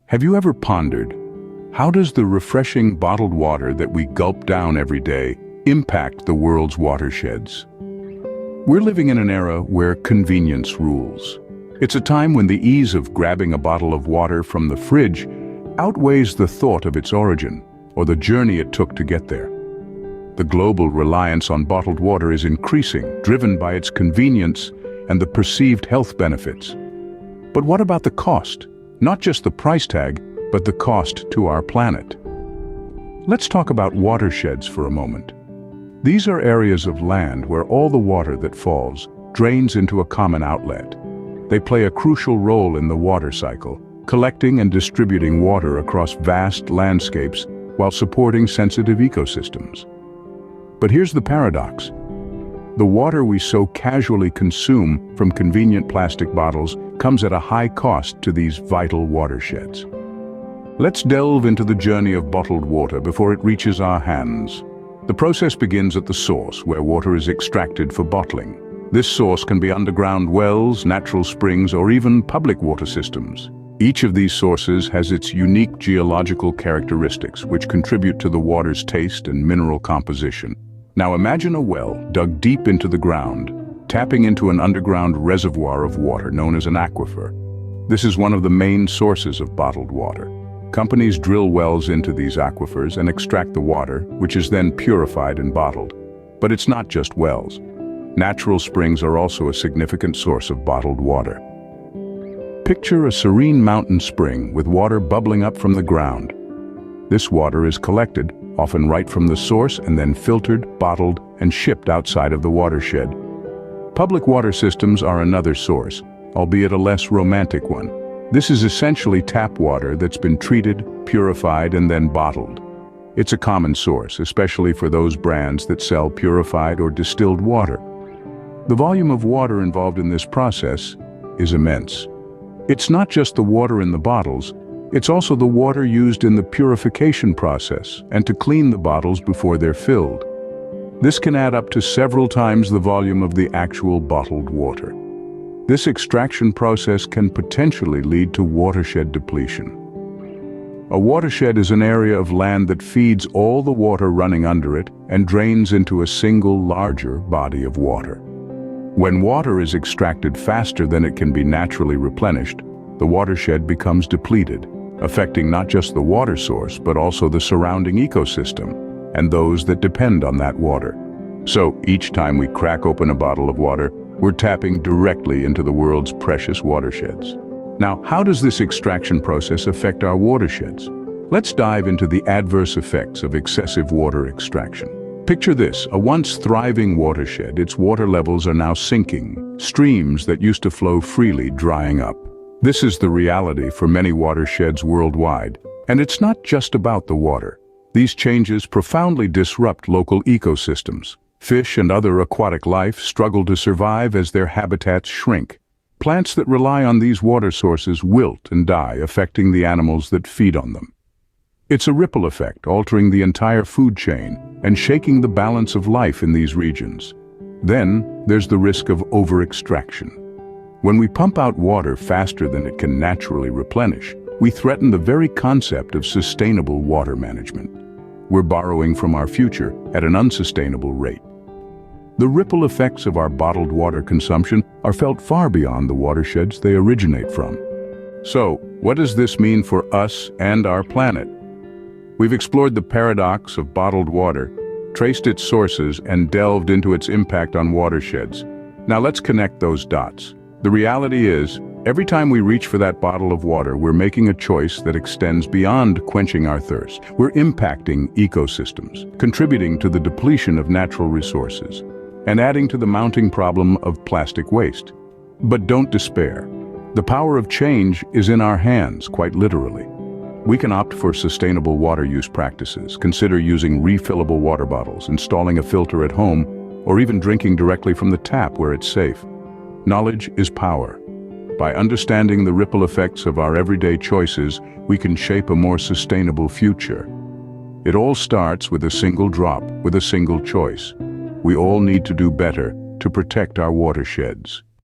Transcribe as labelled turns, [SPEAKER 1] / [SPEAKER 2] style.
[SPEAKER 1] Have you ever pondered, how does the refreshing bottled water that we gulp down every day impact the world's watersheds? We're living in an era where convenience rules. It's a time when the ease of grabbing a bottle of water from the fridge outweighs the thought of its origin or the journey it took to get there. The global reliance on bottled water is increasing, driven by its convenience and the perceived health benefits. But what about the cost? Not just the price tag, but the cost to our planet. Let's talk about watersheds for a moment. These are areas of land where all the water that falls drains into a common outlet. They play a crucial role in the water cycle, collecting and distributing water across vast landscapes while supporting sensitive ecosystems. But here's the paradox. The water we so casually consume from convenient plastic bottles comes at a high cost to these vital watersheds. Let's delve into the journey of bottled water before it reaches our hands. The process begins at the source, where water is extracted for bottling. This source can be underground wells, natural springs, or even public water systems. Each of these sources has its unique geological characteristics, which contribute to the water's taste and mineral composition. Now imagine a well dug deep into the ground, tapping into an underground reservoir of water known as an aquifer. This is one of the main sources of bottled water. Companies drill wells into these aquifers and extract the water, which is then purified and bottled. But it's not just wells. Natural springs are also a significant source of bottled water. Picture a serene mountain spring with water bubbling up from the ground. This water is collected, often right from the source, and then filtered, bottled, and shipped outside of the watershed. Public water systems are another source, albeit a less romantic one. This is essentially tap water that's been treated, purified, and then bottled. It's a common source, especially for those brands that sell purified or distilled water. The volume of water involved in this process is immense. It's not just the water in the bottles, it's also the water used in the purification process and to clean the bottles before they're filled. This can add up to several times the volume of the actual bottled water. This extraction process can potentially lead to watershed depletion. A watershed is an area of land that feeds all the water running under it and drains into a single larger body of water. When water is extracted faster than it can be naturally replenished, the watershed becomes depleted, affecting not just the water source but also the surrounding ecosystem and those that depend on that water. So each time we crack open a bottle of water, we're tapping directly into the world's precious watersheds. Now, how does this extraction process affect our watersheds? Let's dive into the adverse effects of excessive water extraction. Picture this, a once thriving watershed. Its water levels are now sinking, streams that used to flow freely drying up. This is the reality for many watersheds worldwide, and it's not just about the water. These changes profoundly disrupt local ecosystems. Fish and other aquatic life struggle to survive as their habitats shrink. Plants that rely on these water sources wilt and die, affecting the animals that feed on them. It's a ripple effect, altering the entire food chain and shaking the balance of life in these regions. Then, there's the risk of over-extraction. When we pump out water faster than it can naturally replenish, we threaten the very concept of sustainable water management. We're borrowing from our future at an unsustainable rate. The ripple effects of our bottled water consumption are felt far beyond the watersheds they originate from. So, what does this mean for us and our planet? We've explored the paradox of bottled water, traced its sources, and delved into its impact on watersheds. Now let's connect those dots. The reality is, every time we reach for that bottle of water, we're making a choice that extends beyond quenching our thirst. We're impacting ecosystems, contributing to the depletion of natural resources, and adding to the mounting problem of plastic waste. But don't despair. The power of change is in our hands, quite literally. We can opt for sustainable water use practices, consider using refillable water bottles, installing a filter at home, or even drinking directly from the tap where it's safe. Knowledge is power. By understanding the ripple effects of our everyday choices, we can shape a more sustainable future. It all starts with a single drop, with a single choice. We all need to do better to protect our watersheds.